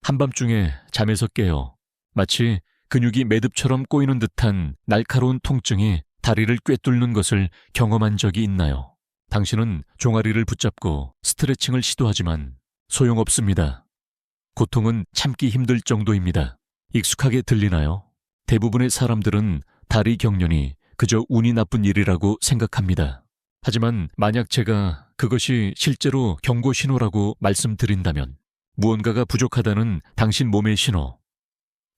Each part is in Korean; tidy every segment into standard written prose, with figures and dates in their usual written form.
한밤중에 잠에서 깨어 마치 근육이 매듭처럼 꼬이는 듯한 날카로운 통증이 다리를 꿰뚫는 것을 경험한 적이 있나요? 당신은 종아리를 붙잡고 스트레칭을 시도하지만 소용없습니다. 고통은 참기 힘들 정도입니다. 익숙하게 들리나요? 대부분의 사람들은 다리 경련이 그저 운이 나쁜 일이라고 생각합니다. 하지만 만약 제가 그것이 실제로 경고 신호라고 말씀드린다면 무언가가 부족하다는 당신 몸의 신호.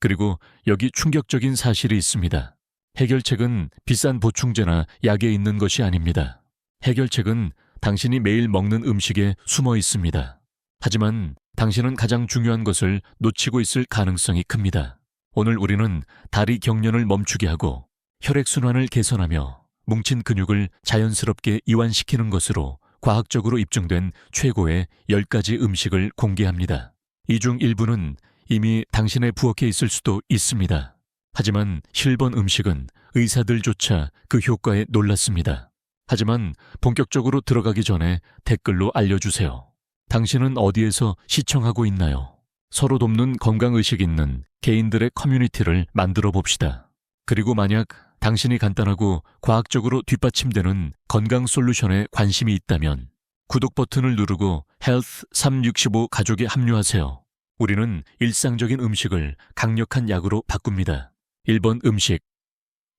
그리고 여기 충격적인 사실이 있습니다. 해결책은 비싼 보충제나 약에 있는 것이 아닙니다. 해결책은 당신이 매일 먹는 음식에 숨어 있습니다. 하지만 당신은 가장 중요한 것을 놓치고 있을 가능성이 큽니다. 오늘 우리는 다리 경련을 멈추게 하고 혈액순환을 개선하며 뭉친 근육을 자연스럽게 이완시키는 것으로 과학적으로 입증된 최고의 10가지 음식을 공개합니다. 이 중 일부는 이미 당신의 부엌에 있을 수도 있습니다. 하지만 실버 음식은 의사들조차 그 효과에 놀랐습니다. 하지만 본격적으로 들어가기 전에 댓글로 알려주세요. 당신은 어디에서 시청하고 있나요? 서로 돕는 건강의식 있는 개인들의 커뮤니티를 만들어 봅시다. 그리고 만약 당신이 간단하고 과학적으로 뒷받침되는 건강 솔루션에 관심이 있다면 구독 버튼을 누르고 헬스 365 가족에 합류하세요. 우리는 일상적인 음식을 강력한 약으로 바꿉니다. 1번 음식.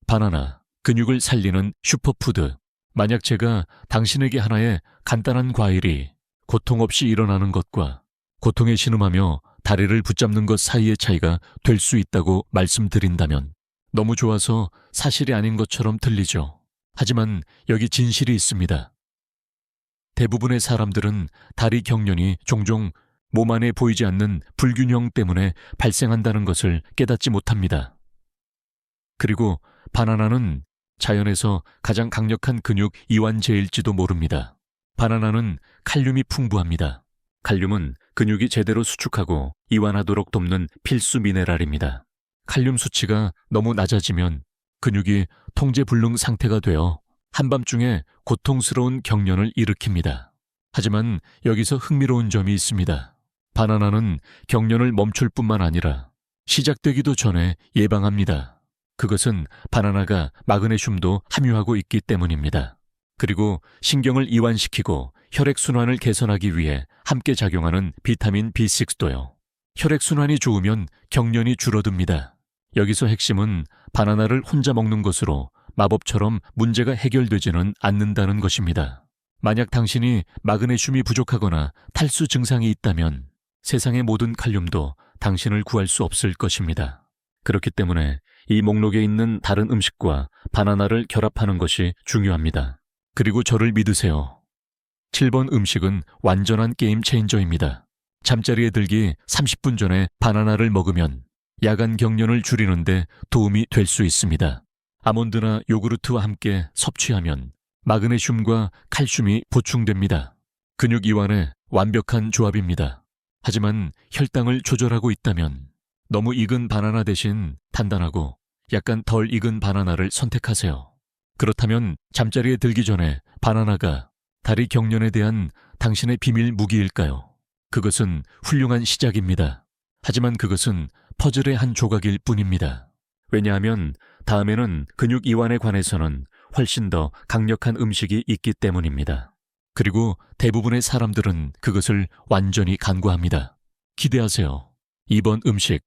바나나, 근육을 살리는 슈퍼푸드. 만약 제가 당신에게 하나의 간단한 과일이 고통 없이 일어나는 것과 고통에 신음하며 다리를 붙잡는 것 사이의 차이가 될 수 있다고 말씀드린다면 너무 좋아서 사실이 아닌 것처럼 들리죠. 하지만 여기 진실이 있습니다. 대부분의 사람들은 다리 경련이 종종 몸 안에 보이지 않는 불균형 때문에 발생한다는 것을 깨닫지 못합니다. 그리고 바나나는 자연에서 가장 강력한 근육 이완제일지도 모릅니다. 바나나는 칼륨이 풍부합니다. 칼륨은 근육이 제대로 수축하고 이완하도록 돕는 필수 미네랄입니다. 칼륨 수치가 너무 낮아지면 근육이 통제불능 상태가 되어 한밤중에 고통스러운 경련을 일으킵니다. 하지만 여기서 흥미로운 점이 있습니다. 바나나는 경련을 멈출 뿐만 아니라 시작되기도 전에 예방합니다. 그것은 바나나가 마그네슘도 함유하고 있기 때문입니다. 그리고 신경을 이완시키고 혈액순환을 개선하기 위해 함께 작용하는 비타민 B6도요. 혈액순환이 좋으면 경련이 줄어듭니다. 여기서 핵심은 바나나를 혼자 먹는 것으로 마법처럼 문제가 해결되지는 않는다는 것입니다. 만약 당신이 마그네슘이 부족하거나 탈수 증상이 있다면 세상의 모든 칼륨도 당신을 구할 수 없을 것입니다. 그렇기 때문에 이 목록에 있는 다른 음식과 바나나를 결합하는 것이 중요합니다. 그리고 저를 믿으세요. 7번 음식은 완전한 게임 체인저입니다. 잠자리에 들기 30분 전에 바나나를 먹으면 야간 경련을 줄이는데 도움이 될 수 있습니다. 아몬드나 요구르트와 함께 섭취하면 마그네슘과 칼슘이 보충됩니다. 근육 이완에 완벽한 조합입니다. 하지만 혈당을 조절하고 있다면 너무 익은 바나나 대신 단단하고 약간 덜 익은 바나나를 선택하세요. 그렇다면 잠자리에 들기 전에 바나나가 다리 경련에 대한 당신의 비밀 무기일까요? 그것은 훌륭한 시작입니다. 하지만 그것은 퍼즐의 한 조각일 뿐입니다. 왜냐하면 다음에는 근육 이완에 관해서는 훨씬 더 강력한 음식이 있기 때문입니다. 그리고 대부분의 사람들은 그것을 완전히 간과합니다. 기대하세요. 2번 음식.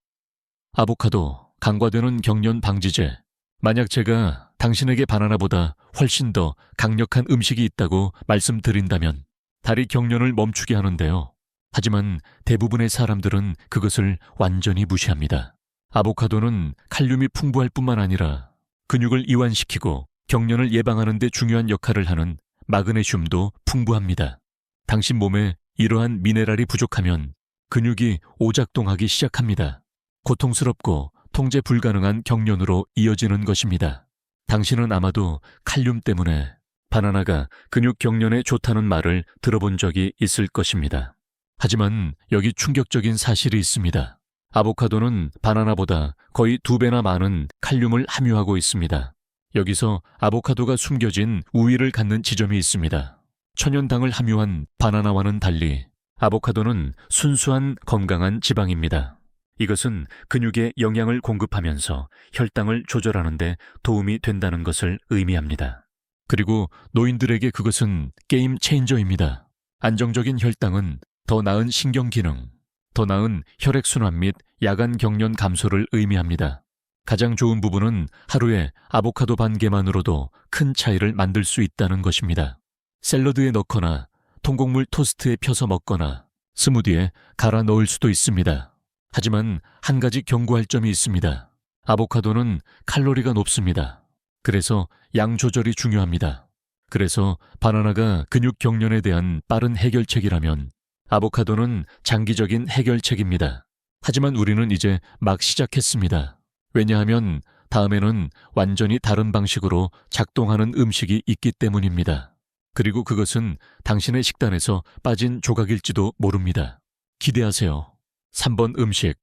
아보카도, 간과되는 경련 방지제. 만약 제가 당신에게 바나나보다 훨씬 더 강력한 음식이 있다고 말씀드린다면 다리 경련을 멈추게 하는데요. 하지만 대부분의 사람들은 그것을 완전히 무시합니다. 아보카도는 칼륨이 풍부할 뿐만 아니라 근육을 이완시키고 경련을 예방하는 데 중요한 역할을 하는 마그네슘도 풍부합니다. 당신 몸에 이러한 미네랄이 부족하면 근육이 오작동하기 시작합니다. 고통스럽고 통제 불가능한 경련으로 이어지는 것입니다. 당신은 아마도 칼륨 때문에 바나나가 근육 경련에 좋다는 말을 들어본 적이 있을 것입니다. 하지만 여기 충격적인 사실이 있습니다. 아보카도는 바나나보다 거의 2배나 많은 칼륨을 함유하고 있습니다. 여기서 아보카도가 숨겨진 우위를 갖는 지점이 있습니다. 천연당을 함유한 바나나와는 달리 아보카도는 순수한 건강한 지방입니다. 이것은 근육에 영양을 공급하면서 혈당을 조절하는 데 도움이 된다는 것을 의미합니다. 그리고 노인들에게 그것은 게임 체인저입니다. 안정적인 혈당은 더 나은 신경 기능, 더 나은 혈액순환 및 야간 경련 감소를 의미합니다. 가장 좋은 부분은 하루에 아보카도 반 개만으로도 큰 차이를 만들 수 있다는 것입니다. 샐러드에 넣거나 통곡물 토스트에 펴서 먹거나 스무디에 갈아 넣을 수도 있습니다. 하지만 한 가지 경고할 점이 있습니다. 아보카도는 칼로리가 높습니다. 그래서 양 조절이 중요합니다. 그래서 바나나가 근육 경련에 대한 빠른 해결책이라면 아보카도는 장기적인 해결책입니다. 하지만 우리는 이제 막 시작했습니다. 왜냐하면 다음에는 완전히 다른 방식으로 작동하는 음식이 있기 때문입니다. 그리고 그것은 당신의 식단에서 빠진 조각일지도 모릅니다. 기대하세요. 3번 음식.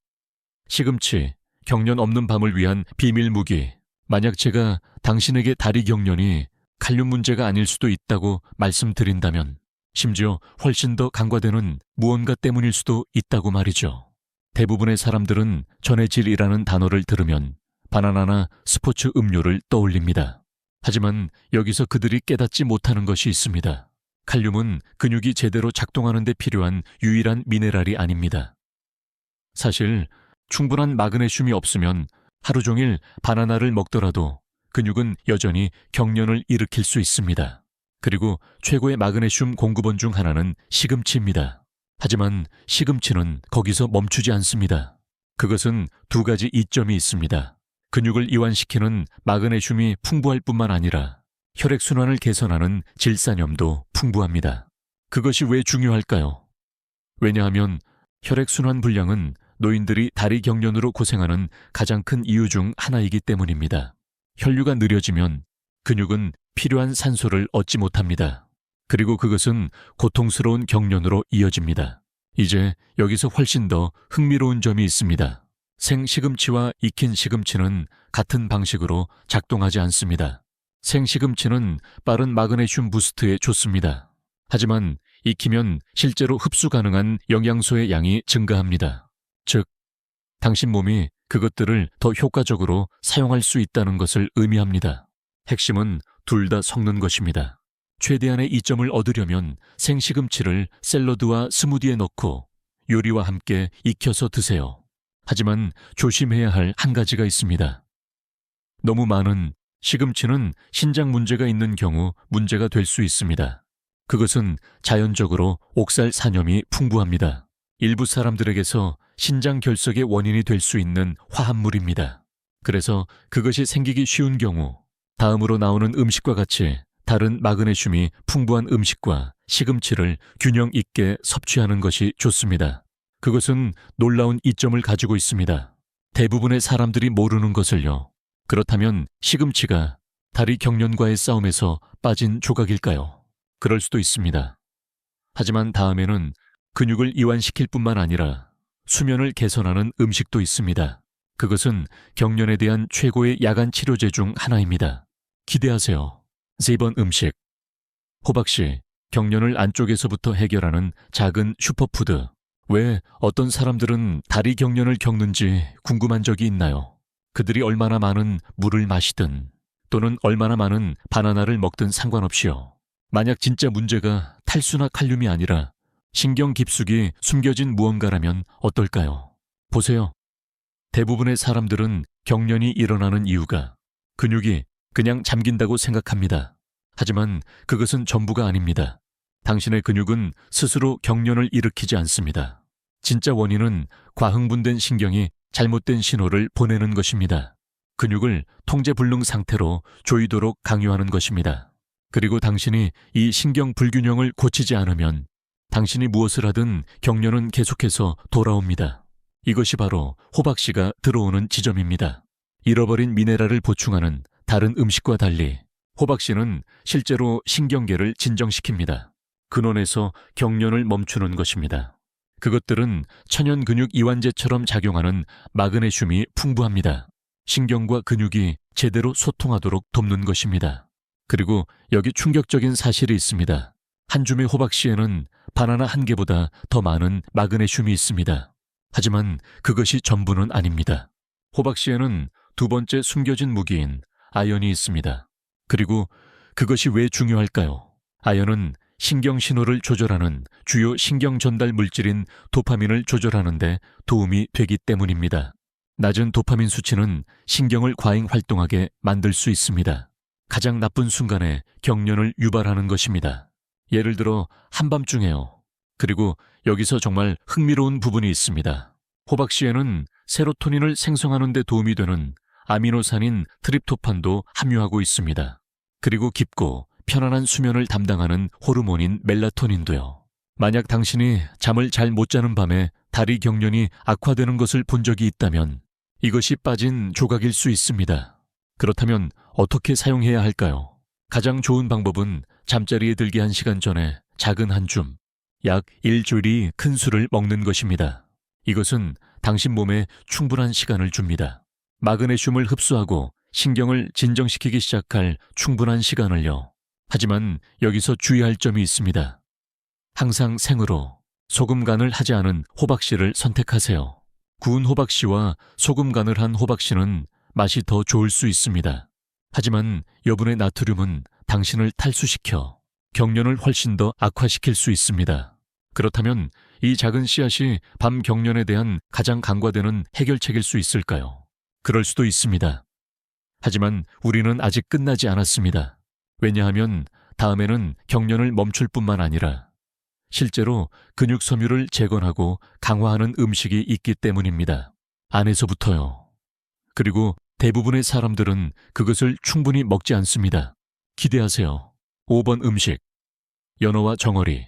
시금치, 경련 없는 밤을 위한 비밀 무기. 만약 제가 당신에게 다리 경련이 칼륨 문제가 아닐 수도 있다고 말씀드린다면, 심지어 훨씬 더 간과되는 무언가 때문일 수도 있다고 말이죠. 대부분의 사람들은 전해질이라는 단어를 들으면 바나나나 스포츠 음료를 떠올립니다. 하지만 여기서 그들이 깨닫지 못하는 것이 있습니다. 칼륨은 근육이 제대로 작동하는 데 필요한 유일한 미네랄이 아닙니다. 사실 충분한 마그네슘이 없으면 하루 종일 바나나를 먹더라도 근육은 여전히 경련을 일으킬 수 있습니다. 그리고 최고의 마그네슘 공급원 중 하나는 시금치입니다. 하지만 시금치는 거기서 멈추지 않습니다. 그것은 두 가지 이점이 있습니다. 근육을 이완시키는 마그네슘이 풍부할 뿐만 아니라 혈액순환을 개선하는 질산염도 풍부합니다. 그것이 왜 중요할까요? 왜냐하면 혈액순환 불량은 노인들이 다리 경련으로 고생하는 가장 큰 이유 중 하나이기 때문입니다. 혈류가 느려지면 근육은 필요한 산소를 얻지 못합니다. 그리고 그것은 고통스러운 경련으로 이어집니다. 이제 여기서 훨씬 더 흥미로운 점이 있습니다. 생시금치와 익힌 시금치는 같은 방식으로 작동하지 않습니다. 생시금치는 빠른 마그네슘 부스트에 좋습니다. 하지만 익히면 실제로 흡수 가능한 영양소의 양이 증가합니다. 즉, 당신 몸이 그것들을 더 효과적으로 사용할 수 있다는 것을 의미합니다. 핵심은 둘 다 섞는 것입니다. 최대한의 이점을 얻으려면 생시금치를 샐러드와 스무디에 넣고 요리와 함께 익혀서 드세요. 하지만 조심해야 할 한 가지가 있습니다. 너무 많은 시금치는 신장 문제가 있는 경우 문제가 될 수 있습니다. 그것은 자연적으로 옥살 산염이 풍부합니다. 일부 사람들에게서 신장 결석의 원인이 될 수 있는 화합물입니다. 그래서 그것이 생기기 쉬운 경우 다음으로 나오는 음식과 같이 다른 마그네슘이 풍부한 음식과 시금치를 균형 있게 섭취하는 것이 좋습니다. 그것은 놀라운 이점을 가지고 있습니다. 대부분의 사람들이 모르는 것을요. 그렇다면 시금치가 다리 경련과의 싸움에서 빠진 조각일까요? 그럴 수도 있습니다. 하지만 다음에는 근육을 이완시킬 뿐만 아니라 수면을 개선하는 음식도 있습니다. 그것은 경련에 대한 최고의 야간 치료제 중 하나입니다. 기대하세요. 4번 음식. 호박씨, 경련을 안쪽에서부터 해결하는 작은 슈퍼푸드. 왜 어떤 사람들은 다리 경련을 겪는지 궁금한 적이 있나요? 그들이 얼마나 많은 물을 마시든 또는 얼마나 많은 바나나를 먹든 상관없이요. 만약 진짜 문제가 탈수나 칼륨이 아니라 신경 깊숙이 숨겨진 무언가라면 어떨까요? 보세요. 대부분의 사람들은 경련이 일어나는 이유가 근육이 그냥 잠긴다고 생각합니다. 하지만 그것은 전부가 아닙니다. 당신의 근육은 스스로 경련을 일으키지 않습니다. 진짜 원인은 과흥분된 신경이 잘못된 신호를 보내는 것입니다. 근육을 통제불능 상태로 조이도록 강요하는 것입니다. 그리고 당신이 이 신경 불균형을 고치지 않으면 당신이 무엇을 하든 경련은 계속해서 돌아옵니다. 이것이 바로 호박씨가 들어오는 지점입니다. 잃어버린 미네랄을 보충하는 다른 음식과 달리 호박씨는 실제로 신경계를 진정시킵니다. 근원에서 경련을 멈추는 것입니다. 그것들은 천연 근육 이완제처럼 작용하는 마그네슘이 풍부합니다. 신경과 근육이 제대로 소통하도록 돕는 것입니다. 그리고 여기 충격적인 사실이 있습니다. 한 줌의 호박씨에는 바나나 한 개보다 더 많은 마그네슘이 있습니다. 하지만 그것이 전부는 아닙니다. 호박씨에는 두 번째 숨겨진 무기인 아연이 있습니다. 그리고 그것이 왜 중요할까요? 아연은 신경 신호를 조절하는 주요 신경 전달 물질인 도파민을 조절하는 데 도움이 되기 때문입니다. 낮은 도파민 수치는 신경을 과잉 활동하게 만들 수 있습니다. 가장 나쁜 순간에 경련을 유발하는 것입니다. 예를 들어 한밤중에요. 그리고 여기서 정말 흥미로운 부분이 있습니다. 호박씨에는 세로토닌을 생성하는 데 도움이 되는 아미노산인 트립토판도 함유하고 있습니다. 그리고 깊고 편안한 수면을 담당하는 호르몬인 멜라토닌도요. 만약 당신이 잠을 잘 못 자는 밤에 다리 경련이 악화되는 것을 본 적이 있다면 이것이 빠진 조각일 수 있습니다. 그렇다면 어떻게 사용해야 할까요? 가장 좋은 방법은 잠자리에 들기 1시간 전에 작은 한 줌, 약 1조리 큰 술을 먹는 것입니다. 이것은 당신 몸에 충분한 시간을 줍니다. 마그네슘을 흡수하고 신경을 진정시키기 시작할 충분한 시간을요. 하지만 여기서 주의할 점이 있습니다. 항상 생으로 소금 간을 하지 않은 호박씨를 선택하세요. 구운 호박씨와 소금 간을 한 호박씨는 맛이 더 좋을 수 있습니다. 하지만 여분의 나트륨은 당신을 탈수시켜 경련을 훨씬 더 악화시킬 수 있습니다. 그렇다면 이 작은 씨앗이 밤 경련에 대한 가장 간과되는 해결책일 수 있을까요? 그럴 수도 있습니다. 하지만 우리는 아직 끝나지 않았습니다. 왜냐하면 다음에는 경련을 멈출 뿐만 아니라 실제로 근육 섬유를 재건하고 강화하는 음식이 있기 때문입니다. 안에서부터요. 그리고 대부분의 사람들은 그것을 충분히 먹지 않습니다. 기대하세요. 5번 음식. 연어와 정어리.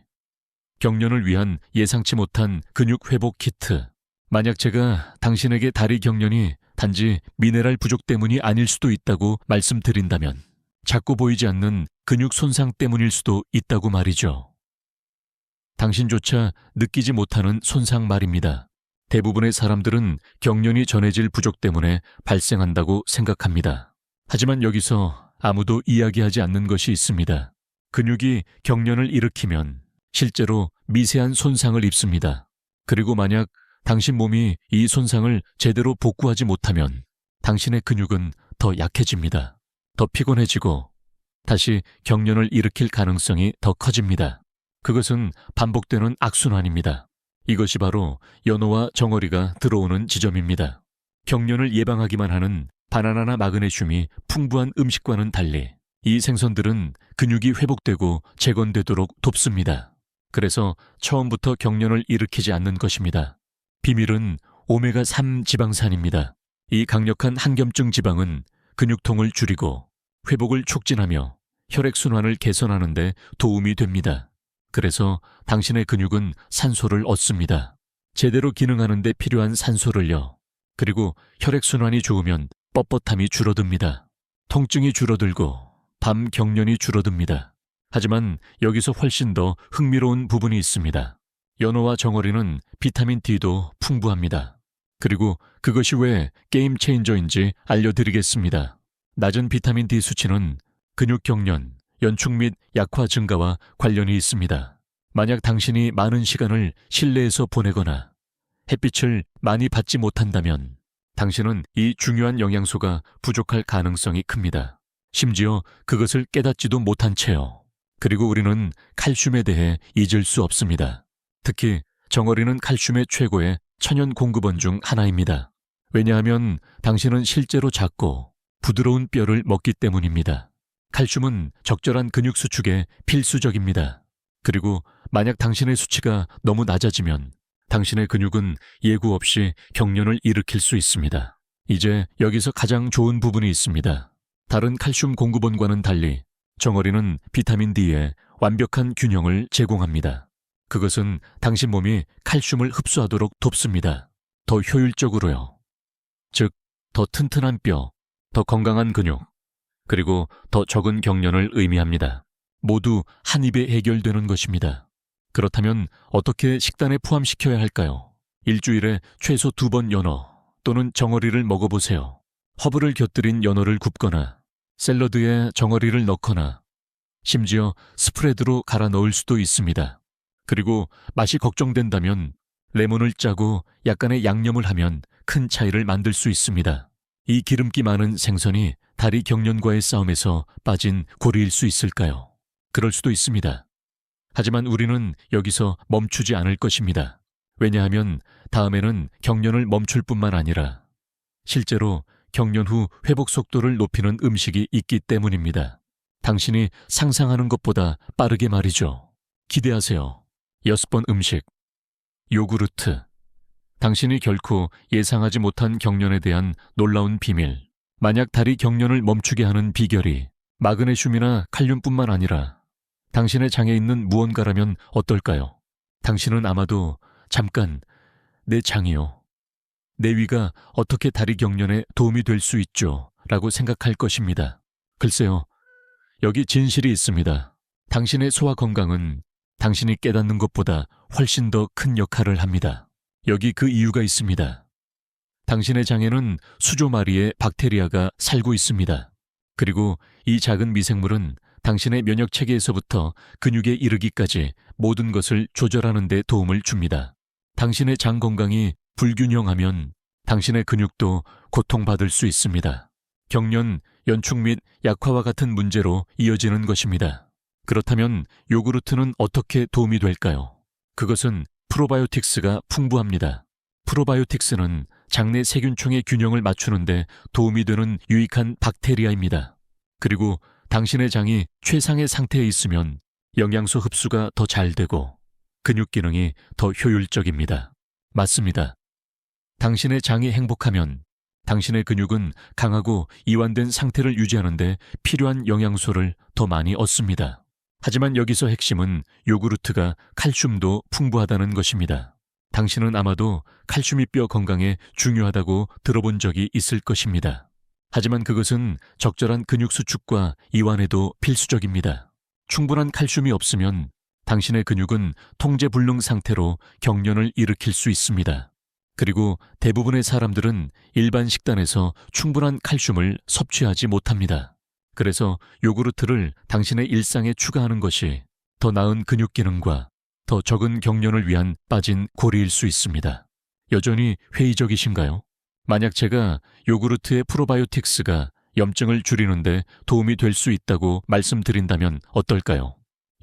경련을 위한 예상치 못한 근육 회복 키트. 만약 제가 당신에게 다리 경련이 단지 미네랄 부족 때문이 아닐 수도 있다고 말씀드린다면 자꾸 보이지 않는 근육 손상 때문일 수도 있다고 말이죠. 당신조차 느끼지 못하는 손상 말입니다. 대부분의 사람들은 경련이 전해질 부족 때문에 발생한다고 생각합니다. 하지만 여기서 아무도 이야기하지 않는 것이 있습니다. 근육이 경련을 일으키면 실제로 미세한 손상을 입습니다. 그리고 만약 당신 몸이 이 손상을 제대로 복구하지 못하면 당신의 근육은 더 약해집니다. 더 피곤해지고 다시 경련을 일으킬 가능성이 더 커집니다. 그것은 반복되는 악순환입니다. 이것이 바로 연어와 정어리가 들어오는 지점입니다. 경련을 예방하기만 하는 바나나나 마그네슘이 풍부한 음식과는 달리 이 생선들은 근육이 회복되고 재건되도록 돕습니다. 그래서 처음부터 경련을 일으키지 않는 것입니다. 비밀은 오메가3 지방산입니다. 이 강력한 항염증 지방은 근육통을 줄이고 회복을 촉진하며 혈액순환을 개선하는 데 도움이 됩니다. 그래서 당신의 근육은 산소를 얻습니다. 제대로 기능하는 데 필요한 산소를요. 그리고 혈액순환이 좋으면 뻣뻣함이 줄어듭니다. 통증이 줄어들고 밤 경련이 줄어듭니다. 하지만 여기서 훨씬 더 흥미로운 부분이 있습니다. 연어와 정어리는 비타민 D도 풍부합니다. 그리고 그것이 왜 게임 체인저인지 알려드리겠습니다. 낮은 비타민 D 수치는 근육 경련, 연축 및 약화 증가와 관련이 있습니다. 만약 당신이 많은 시간을 실내에서 보내거나 햇빛을 많이 받지 못한다면 당신은 이 중요한 영양소가 부족할 가능성이 큽니다. 심지어 그것을 깨닫지도 못한 채요. 그리고 우리는 칼슘에 대해 잊을 수 없습니다. 특히 정어리는 칼슘의 최고의 천연 공급원 중 하나입니다. 왜냐하면 당신은 실제로 작고 부드러운 뼈를 먹기 때문입니다. 칼슘은 적절한 근육 수축에 필수적입니다. 그리고 만약 당신의 수치가 너무 낮아지면 당신의 근육은 예고 없이 경련을 일으킬 수 있습니다. 이제 여기서 가장 좋은 부분이 있습니다. 다른 칼슘 공급원과는 달리 정어리는 비타민 D의 완벽한 균형을 제공합니다. 그것은 당신 몸이 칼슘을 흡수하도록 돕습니다. 더 효율적으로요. 즉, 더 튼튼한 뼈, 더 건강한 근육, 그리고 더 적은 경련을 의미합니다. 모두 한 입에 해결되는 것입니다. 그렇다면 어떻게 식단에 포함시켜야 할까요? 일주일에 최소 2번 연어 또는 정어리를 먹어보세요. 허브를 곁들인 연어를 굽거나 샐러드에 정어리를 넣거나 심지어 스프레드로 갈아 넣을 수도 있습니다. 그리고 맛이 걱정된다면 레몬을 짜고 약간의 양념을 하면 큰 차이를 만들 수 있습니다. 이 기름기 많은 생선이 다리 경련과의 싸움에서 빠진 고리일 수 있을까요? 그럴 수도 있습니다. 하지만 우리는 여기서 멈추지 않을 것입니다. 왜냐하면 다음에는 경련을 멈출 뿐만 아니라 실제로 경련 후 회복 속도를 높이는 음식이 있기 때문입니다. 당신이 상상하는 것보다 빠르게 말이죠. 기대하세요. 6번 음식. 요구르트. 당신이 결코 예상하지 못한 경련에 대한 놀라운 비밀. 만약 다리 경련을 멈추게 하는 비결이 마그네슘이나 칼륨뿐만 아니라 당신의 장에 있는 무언가라면 어떨까요? 당신은 아마도 잠깐 내 장이요. 내 위가 어떻게 다리 경련에 도움이 될 수 있죠? 라고 생각할 것입니다. 글쎄요. 여기 진실이 있습니다. 당신의 소화 건강은 당신이 깨닫는 것보다 훨씬 더 큰 역할을 합니다. 여기 그 이유가 있습니다. 당신의 장에는 수조 마리의 박테리아가 살고 있습니다. 그리고 이 작은 미생물은 당신의 면역 체계에서부터 근육에 이르기까지 모든 것을 조절하는 데 도움을 줍니다. 당신의 장 건강이 불균형하면 당신의 근육도 고통받을 수 있습니다. 경련, 연축 및 약화와 같은 문제로 이어지는 것입니다. 그렇다면 요구르트는 어떻게 도움이 될까요? 그것은 프로바이오틱스가 풍부합니다. 프로바이오틱스는 장내 세균총의 균형을 맞추는데 도움이 되는 유익한 박테리아입니다. 그리고 당신의 장이 최상의 상태에 있으면 영양소 흡수가 더 잘 되고 근육 기능이 더 효율적입니다. 맞습니다. 당신의 장이 행복하면 당신의 근육은 강하고 이완된 상태를 유지하는데 필요한 영양소를 더 많이 얻습니다. 하지만 여기서 핵심은 요구르트가 칼슘도 풍부하다는 것입니다. 당신은 아마도 칼슘이 뼈 건강에 중요하다고 들어본 적이 있을 것입니다. 하지만 그것은 적절한 근육 수축과 이완에도 필수적입니다. 충분한 칼슘이 없으면 당신의 근육은 통제불능 상태로 경련을 일으킬 수 있습니다. 그리고 대부분의 사람들은 일반 식단에서 충분한 칼슘을 섭취하지 못합니다. 그래서 요구르트를 당신의 일상에 추가하는 것이 더 나은 근육 기능과 더 적은 경련을 위한 빠진 고리일 수 있습니다. 여전히 회의적이신가요? 만약 제가 요구르트의 프로바이오틱스가 염증을 줄이는데 도움이 될 수 있다고 말씀드린다면 어떨까요?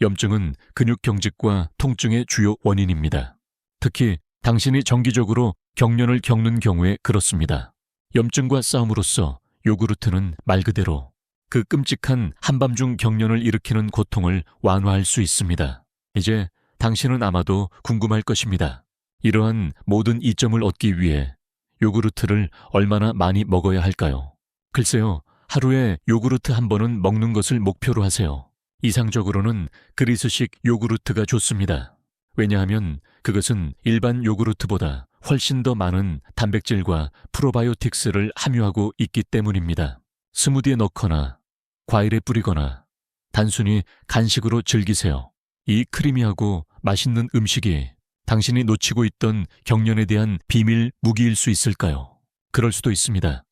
염증은 근육 경직과 통증의 주요 원인입니다. 특히 당신이 정기적으로 경련을 겪는 경우에 그렇습니다. 염증과 싸움으로써 요구르트는 말 그대로 그 끔찍한 한밤중 경련을 일으키는 고통을 완화할 수 있습니다. 이제 당신은 아마도 궁금할 것입니다. 이러한 모든 이점을 얻기 위해 요구르트를 얼마나 많이 먹어야 할까요? 글쎄요, 하루에 요구르트 한 번은 먹는 것을 목표로 하세요. 이상적으로는 그리스식 요구르트가 좋습니다. 왜냐하면 그것은 일반 요구르트보다 훨씬 더 많은 단백질과 프로바이오틱스를 함유하고 있기 때문입니다. 스무디에 넣거나 과일에 뿌리거나 단순히 간식으로 즐기세요. 이 크리미하고 맛있는 음식이 당신이 놓치고 있던 경련에 대한 비밀 무기일 수 있을까요? 그럴 수도 있습니다.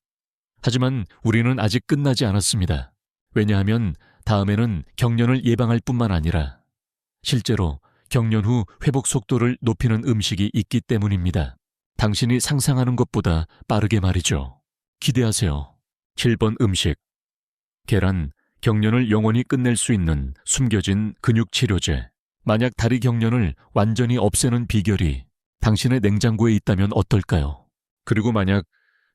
하지만 우리는 아직 끝나지 않았습니다. 왜냐하면 다음에는 경련을 예방할 뿐만 아니라 실제로 경련 후 회복 속도를 높이는 음식이 있기 때문입니다. 당신이 상상하는 것보다 빠르게 말이죠. 기대하세요. 7번 음식. 계란, 경련을 영원히 끝낼 수 있는 숨겨진 근육 치료제. 만약 다리 경련을 완전히 없애는 비결이 당신의 냉장고에 있다면 어떨까요? 그리고 만약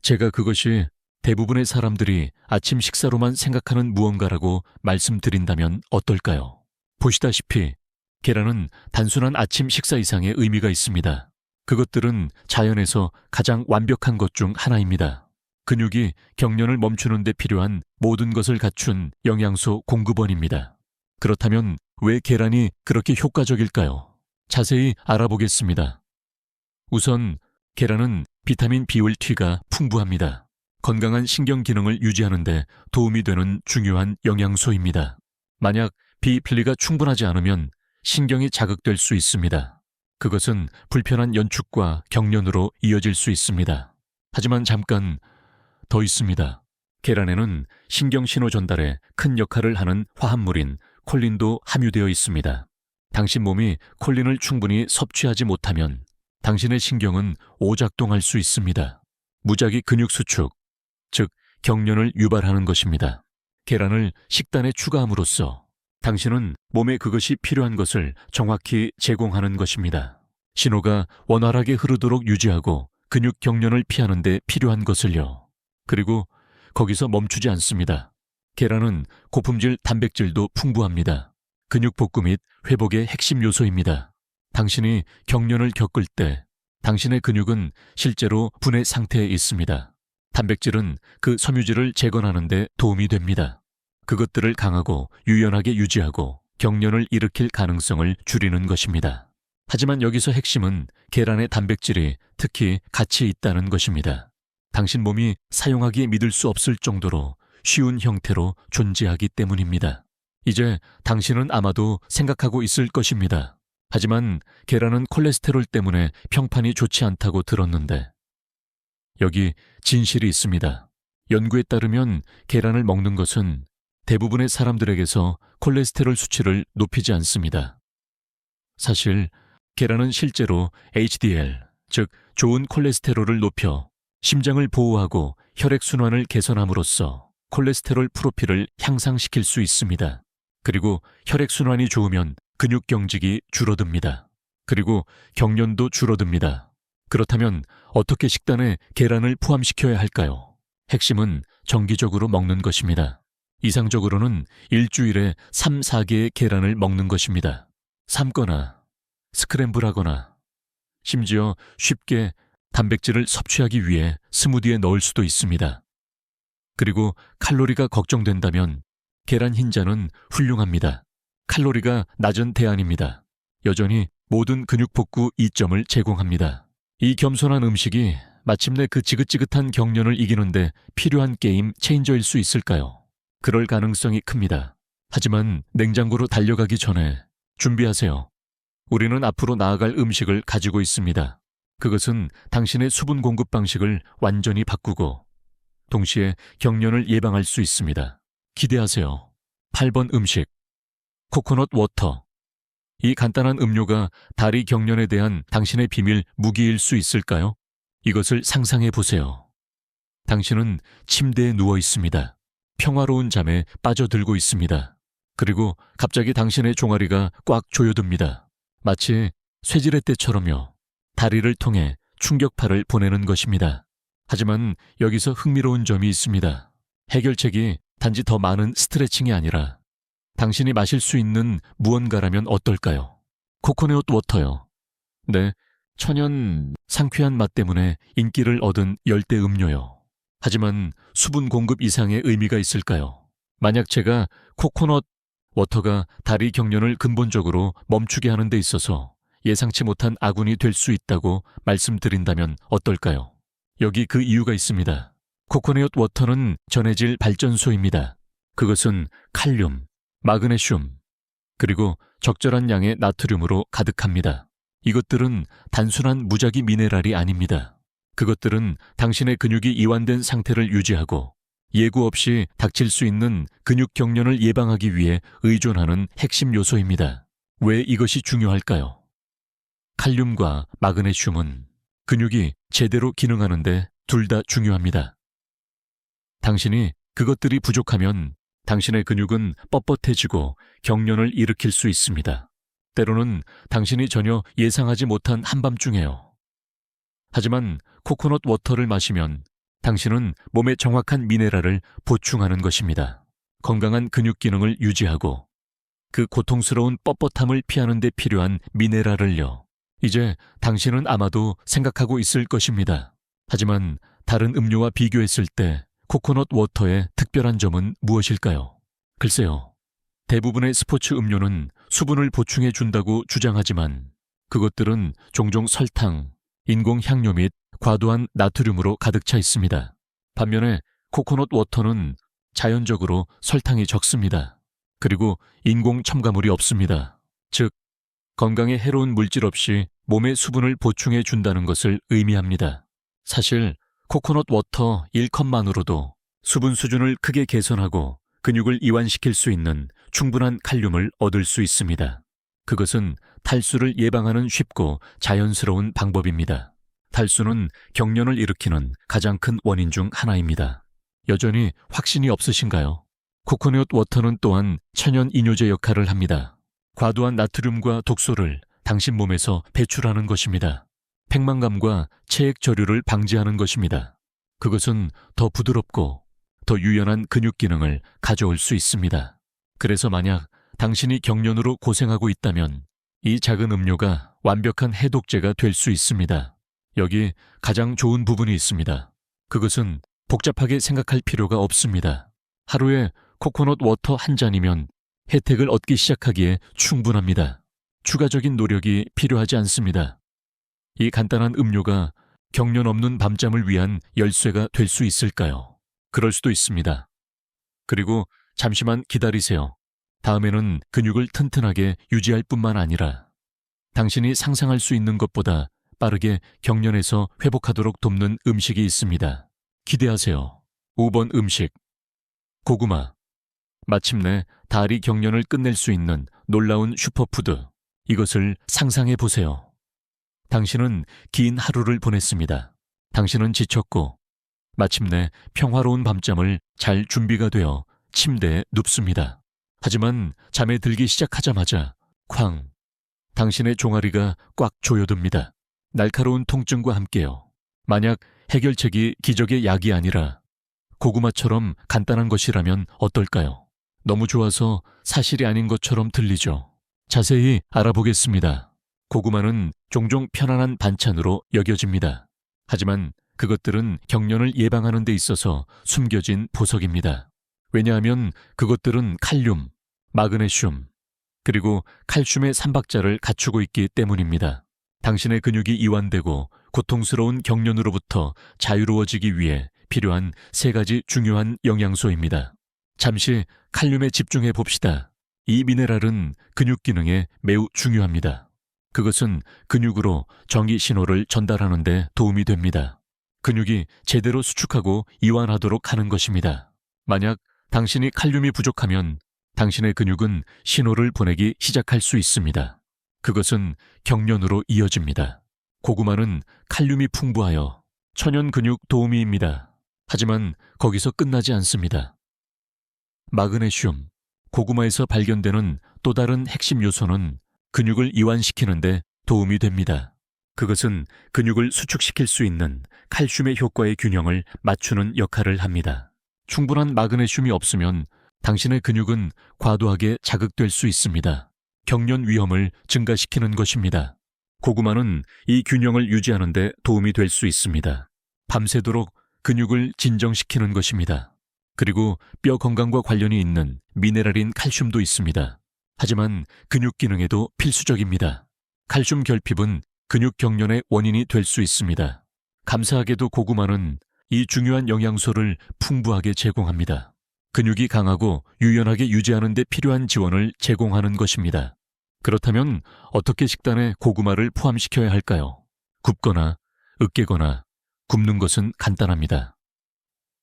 제가 그것이 대부분의 사람들이 아침 식사로만 생각하는 무언가라고 말씀드린다면 어떨까요? 보시다시피 계란은 단순한 아침 식사 이상의 의미가 있습니다. 그것들은 자연에서 가장 완벽한 것 중 하나입니다. 근육이 경련을 멈추는 데 필요한 모든 것을 갖춘 영양소 공급원입니다. 그렇다면 왜 계란이 그렇게 효과적일까요? 자세히 알아보겠습니다. 우선 계란은 비타민 B월T가 풍부합니다. 건강한 신경 기능을 유지하는 데 도움이 되는 중요한 영양소입니다. 만약 B플리가 충분하지 않으면 신경이 자극될 수 있습니다. 그것은 불편한 연축과 경련으로 이어질 수 있습니다. 하지만 잠깐 더 있습니다. 계란에는 신경신호 전달에 큰 역할을 하는 화합물인 콜린도 함유되어 있습니다. 당신 몸이 콜린을 충분히 섭취하지 못하면 당신의 신경은 오작동할 수 있습니다. 무작위 근육 수축, 즉 경련을 유발하는 것입니다. 계란을 식단에 추가함으로써 당신은 몸에 그것이 필요한 것을 정확히 제공하는 것입니다. 신호가 원활하게 흐르도록 유지하고 근육 경련을 피하는 데 필요한 것을요. 그리고 거기서 멈추지 않습니다. 계란은 고품질 단백질도 풍부합니다. 근육 복구 및 회복의 핵심 요소입니다. 당신이 경련을 겪을 때 당신의 근육은 실제로 분해 상태에 있습니다. 단백질은 그 섬유질을 재건하는 데 도움이 됩니다. 그것들을 강하고 유연하게 유지하고 경련을 일으킬 가능성을 줄이는 것입니다. 하지만 여기서 핵심은 계란의 단백질이 특히 가치 있다는 것입니다. 당신 몸이 사용하기에 믿을 수 없을 정도로 쉬운 형태로 존재하기 때문입니다. 이제 당신은 아마도 생각하고 있을 것입니다. 하지만 계란은 콜레스테롤 때문에 평판이 좋지 않다고 들었는데 여기 진실이 있습니다. 연구에 따르면 계란을 먹는 것은 대부분의 사람들에게서 콜레스테롤 수치를 높이지 않습니다. 사실 계란은 실제로 HDL, 즉 좋은 콜레스테롤을 높여 심장을 보호하고 혈액순환을 개선함으로써 콜레스테롤 프로필을 향상시킬 수 있습니다. 그리고 혈액순환이 좋으면 근육 경직이 줄어듭니다. 그리고 경련도 줄어듭니다. 그렇다면 어떻게 식단에 계란을 포함시켜야 할까요? 핵심은 정기적으로 먹는 것입니다. 이상적으로는 일주일에 3, 4개의 계란을 먹는 것입니다. 삶거나 스크램블하거나 심지어 쉽게 단백질을 섭취하기 위해 스무디에 넣을 수도 있습니다. 그리고 칼로리가 걱정된다면 계란 흰자는 훌륭합니다. 칼로리가 낮은 대안입니다. 여전히 모든 근육 복구 이점을 제공합니다. 이 겸손한 음식이 마침내 그 지긋지긋한 경련을 이기는데 필요한 게임 체인저일 수 있을까요? 그럴 가능성이 큽니다. 하지만 냉장고로 달려가기 전에 준비하세요. 우리는 앞으로 나아갈 음식을 가지고 있습니다. 그것은 당신의 수분 공급 방식을 완전히 바꾸고 동시에 경련을 예방할 수 있습니다. 기대하세요. 8번 음식, 코코넛 워터. 이 간단한 음료가 다리 경련에 대한 당신의 비밀 무기일 수 있을까요? 이것을 상상해 보세요. 당신은 침대에 누워 있습니다. 평화로운 잠에 빠져들고 있습니다. 그리고 갑자기 당신의 종아리가 꽉 조여듭니다. 마치 쇠지렛 때처럼요. 다리를 통해 충격파를 보내는 것입니다. 하지만 여기서 흥미로운 점이 있습니다. 해결책이 단지 더 많은 스트레칭이 아니라 당신이 마실 수 있는 무언가라면 어떨까요? 코코넛 워터요. 네, 천연 상쾌한 맛 때문에 인기를 얻은 열대 음료요. 하지만 수분 공급 이상의 의미가 있을까요? 만약 제가 코코넛 워터가 다리 경련을 근본적으로 멈추게 하는 데 있어서 예상치 못한 아군이 될 수 있다고 말씀드린다면 어떨까요? 여기 그 이유가 있습니다. 코코넛 워터는 전해질 발전소입니다. 그것은 칼륨, 마그네슘, 그리고 적절한 양의 나트륨으로 가득합니다. 이것들은 단순한 무작위 미네랄이 아닙니다. 그것들은 당신의 근육이 이완된 상태를 유지하고 예고 없이 닥칠 수 있는 근육 경련을 예방하기 위해 의존하는 핵심 요소입니다. 왜 이것이 중요할까요? 칼륨과 마그네슘은 근육이 제대로 기능하는데 둘 다 중요합니다. 당신이 그것들이 부족하면 당신의 근육은 뻣뻣해지고 경련을 일으킬 수 있습니다. 때로는 당신이 전혀 예상하지 못한 한밤중에요. 하지만 코코넛 워터를 마시면 당신은 몸에 정확한 미네랄을 보충하는 것입니다. 건강한 근육 기능을 유지하고 그 고통스러운 뻣뻣함을 피하는 데 필요한 미네랄을요. 이제 당신은 아마도 생각하고 있을 것입니다. 하지만 다른 음료와 비교했을 때 코코넛 워터의 특별한 점은 무엇일까요? 글쎄요. 대부분의 스포츠 음료는 수분을 보충해 준다고 주장하지만 그것들은 종종 설탕, 인공 향료 및 과도한 나트륨으로 가득 차 있습니다. 반면에 코코넛 워터는 자연적으로 설탕이 적습니다. 그리고 인공 첨가물이 없습니다. 즉, 건강에 해로운 물질 없이 몸의 수분을 보충해 준다는 것을 의미합니다. 사실 코코넛 워터 1컵만으로도 수분 수준을 크게 개선하고 근육을 이완시킬 수 있는 충분한 칼륨을 얻을 수 있습니다. 그것은 탈수를 예방하는 쉽고 자연스러운 방법입니다. 탈수는 경련을 일으키는 가장 큰 원인 중 하나입니다. 여전히 확신이 없으신가요? 코코넛 워터는 또한 천연 이뇨제 역할을 합니다. 과도한 나트륨과 독소를 당신 몸에서 배출하는 것입니다. 팽만감과 체액 저류를 방지하는 것입니다. 그것은 더 부드럽고 더 유연한 근육 기능을 가져올 수 있습니다. 그래서 만약 당신이 경련으로 고생하고 있다면 이 작은 음료가 완벽한 해독제가 될 수 있습니다. 여기 가장 좋은 부분이 있습니다. 그것은 복잡하게 생각할 필요가 없습니다. 하루에 코코넛 워터 한 잔이면 혜택을 얻기 시작하기에 충분합니다. 추가적인 노력이 필요하지 않습니다. 이 간단한 음료가 경련 없는 밤잠을 위한 열쇠가 될 수 있을까요? 그럴 수도 있습니다. 그리고 잠시만 기다리세요. 다음에는 근육을 튼튼하게 유지할 뿐만 아니라 당신이 상상할 수 있는 것보다 빠르게 경련에서 회복하도록 돕는 음식이 있습니다. 기대하세요. 5번 음식. 고구마. 마침내 다리 경련을 끝낼 수 있는 놀라운 슈퍼푸드. 이것을 상상해 보세요. 당신은 긴 하루를 보냈습니다. 당신은 지쳤고 마침내 평화로운 밤잠을 잘 준비가 되어 침대에 눕습니다. 하지만 잠에 들기 시작하자마자 쾅! 당신의 종아리가 꽉 조여듭니다. 날카로운 통증과 함께요. 만약 해결책이 기적의 약이 아니라 고구마처럼 간단한 것이라면 어떨까요? 너무 좋아서 사실이 아닌 것처럼 들리죠. 자세히 알아보겠습니다. 고구마는 종종 편안한 반찬으로 여겨집니다. 하지만 그것들은 경련을 예방하는 데 있어서 숨겨진 보석입니다. 왜냐하면 그것들은 칼륨, 마그네슘, 그리고 칼슘의 삼박자를 갖추고 있기 때문입니다. 당신의 근육이 이완되고 고통스러운 경련으로부터 자유로워지기 위해 필요한 3가지 중요한 영양소입니다. 잠시 칼륨에 집중해 봅시다. 이 미네랄은 근육 기능에 매우 중요합니다. 그것은 근육으로 정의 신호를 전달하는 데 도움이 됩니다. 근육이 제대로 수축하고 이완하도록 하는 것입니다. 만약 당신이 칼륨이 부족하면 당신의 근육은 신호를 보내기 시작할 수 있습니다. 그것은 경련으로 이어집니다. 고구마는 칼륨이 풍부하여 천연 근육 도우미입니다. 하지만 거기서 끝나지 않습니다. 마그네슘, 고구마에서 발견되는 또 다른 핵심 요소는 근육을 이완시키는 데 도움이 됩니다. 그것은 근육을 수축시킬 수 있는 칼슘의 효과의 균형을 맞추는 역할을 합니다. 충분한 마그네슘이 없으면 당신의 근육은 과도하게 자극될 수 있습니다. 경련 위험을 증가시키는 것입니다. 고구마는 이 균형을 유지하는 데 도움이 될 수 있습니다. 밤새도록 근육을 진정시키는 것입니다. 그리고 뼈 건강과 관련이 있는 미네랄인 칼슘도 있습니다. 하지만 근육 기능에도 필수적입니다. 칼슘 결핍은 근육 경련의 원인이 될 수 있습니다. 감사하게도 고구마는 이 중요한 영양소를 풍부하게 제공합니다. 근육이 강하고 유연하게 유지하는 데 필요한 지원을 제공하는 것입니다. 그렇다면 어떻게 식단에 고구마를 포함시켜야 할까요? 굽거나 으깨거나 굽는 것은 간단합니다.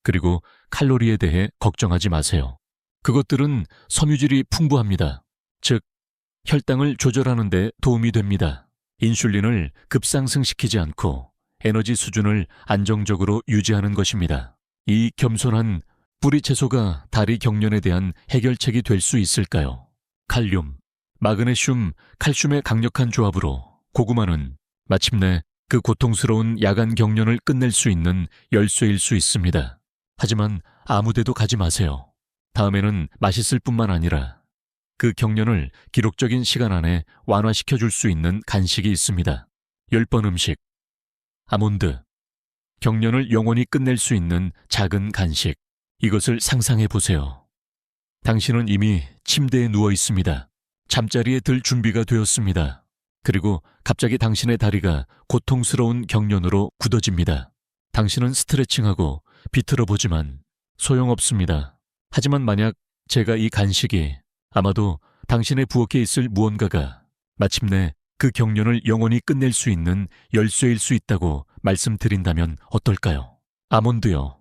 그리고 칼로리에 대해 걱정하지 마세요. 그것들은 섬유질이 풍부합니다. 즉, 혈당을 조절하는 데 도움이 됩니다. 인슐린을 급상승시키지 않고 에너지 수준을 안정적으로 유지하는 것입니다. 이 겸손한 뿌리 채소가 다리 경련에 대한 해결책이 될 수 있을까요? 칼륨, 마그네슘, 칼슘의 강력한 조합으로 고구마는 마침내 그 고통스러운 야간 경련을 끝낼 수 있는 열쇠일 수 있습니다. 하지만 아무데도 가지 마세요. 다음에는 맛있을 뿐만 아니라 그 경련을 기록적인 시간 안에 완화시켜 줄 수 있는 간식이 있습니다. 10번 음식. 아몬드. 경련을 영원히 끝낼 수 있는 작은 간식. 이것을 상상해 보세요. 당신은 이미 침대에 누워 있습니다. 잠자리에 들 준비가 되었습니다. 그리고 갑자기 당신의 다리가 고통스러운 경련으로 굳어집니다. 당신은 스트레칭하고 비틀어 보지만 소용없습니다. 하지만 만약 제가 이 간식이 아마도 당신의 부엌에 있을 무언가가 마침내 그 경련을 영원히 끝낼 수 있는 열쇠일 수 있다고 말씀드린다면 어떨까요? 아몬드요.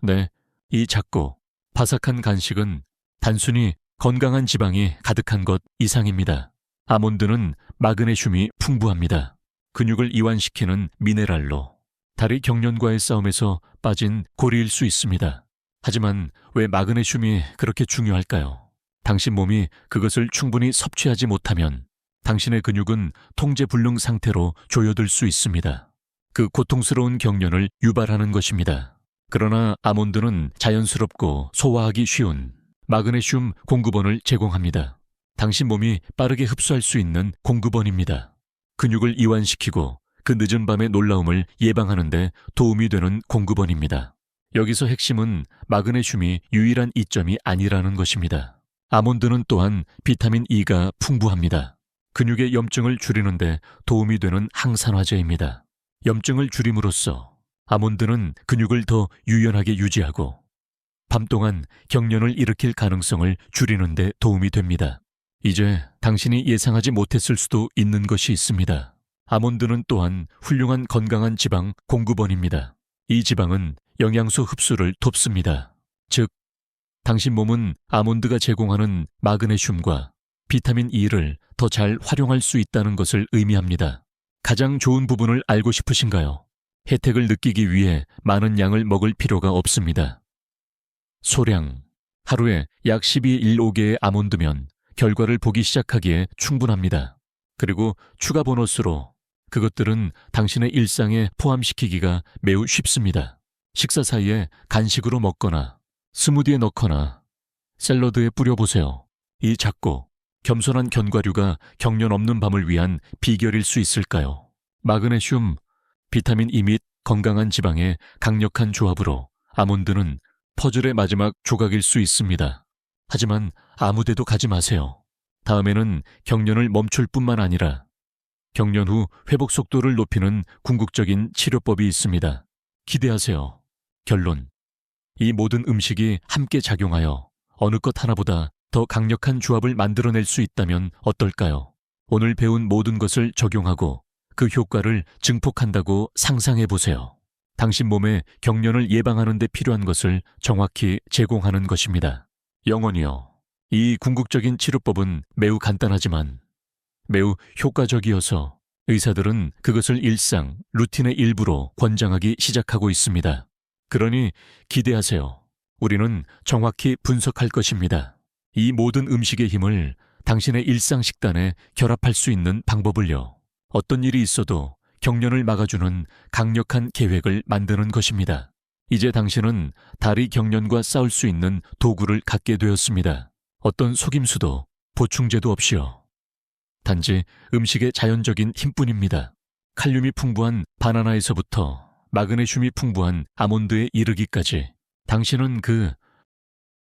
네, 이 작고 바삭한 간식은 단순히 건강한 지방이 가득한 것 이상입니다. 아몬드는 마그네슘이 풍부합니다. 근육을 이완시키는 미네랄로 다리 경련과의 싸움에서 빠진 고리일 수 있습니다. 하지만 왜 마그네슘이 그렇게 중요할까요? 당신 몸이 그것을 충분히 섭취하지 못하면 당신의 근육은 통제불능 상태로 조여들 수 있습니다. 그 고통스러운 경련을 유발하는 것입니다. 그러나 아몬드는 자연스럽고 소화하기 쉬운 마그네슘 공급원을 제공합니다. 당신 몸이 빠르게 흡수할 수 있는 공급원입니다. 근육을 이완시키고 그 늦은 밤의 놀라움을 예방하는 데 도움이 되는 공급원입니다. 여기서 핵심은 마그네슘이 유일한 이점이 아니라는 것입니다. 아몬드는 또한 비타민 E가 풍부합니다. 근육의 염증을 줄이는 데 도움이 되는 항산화제입니다. 염증을 줄임으로써 아몬드는 근육을 더 유연하게 유지하고 밤 동안 경련을 일으킬 가능성을 줄이는 데 도움이 됩니다. 이제 당신이 예상하지 못했을 수도 있는 것이 있습니다. 아몬드는 또한 훌륭한 건강한 지방 공급원입니다. 이 지방은 영양소 흡수를 돕습니다. 즉, 당신 몸은 아몬드가 제공하는 마그네슘과 비타민 E를 더 잘 활용할 수 있다는 것을 의미합니다. 가장 좋은 부분을 알고 싶으신가요? 혜택을 느끼기 위해 많은 양을 먹을 필요가 없습니다. 소량, 하루에 약 12.15개의 아몬드면 결과를 보기 시작하기에 충분합니다. 그리고 추가 보너스로 그것들은 당신의 일상에 포함시키기가 매우 쉽습니다. 식사 사이에 간식으로 먹거나 스무디에 넣거나 샐러드에 뿌려보세요. 이 작고 겸손한 견과류가 경련 없는 밤을 위한 비결일 수 있을까요? 마그네슘, 비타민 E 및 건강한 지방의 강력한 조합으로 아몬드는 퍼즐의 마지막 조각일 수 있습니다. 하지만 아무데도 가지 마세요. 다음에는 경련을 멈출 뿐만 아니라 경련 후 회복 속도를 높이는 궁극적인 치료법이 있습니다. 기대하세요. 결론. 이 모든 음식이 함께 작용하여 어느 것 하나보다 더 강력한 조합을 만들어낼 수 있다면 어떨까요? 오늘 배운 모든 것을 적용하고 그 효과를 증폭한다고 상상해 보세요. 당신 몸의 경련을 예방하는 데 필요한 것을 정확히 제공하는 것입니다. 영원히요. 이 궁극적인 치료법은 매우 간단하지만 매우 효과적이어서 의사들은 그것을 일상, 루틴의 일부로 권장하기 시작하고 있습니다. 그러니 기대하세요. 우리는 정확히 분석할 것입니다. 이 모든 음식의 힘을 당신의 일상 식단에 결합할 수 있는 방법을요. 어떤 일이 있어도 경련을 막아주는 강력한 계획을 만드는 것입니다. 이제 당신은 다리 경련과 싸울 수 있는 도구를 갖게 되었습니다. 어떤 속임수도 보충제도 없이요. 단지 음식의 자연적인 힘뿐입니다. 칼륨이 풍부한 바나나에서부터 마그네슘이 풍부한 아몬드에 이르기까지 당신은 그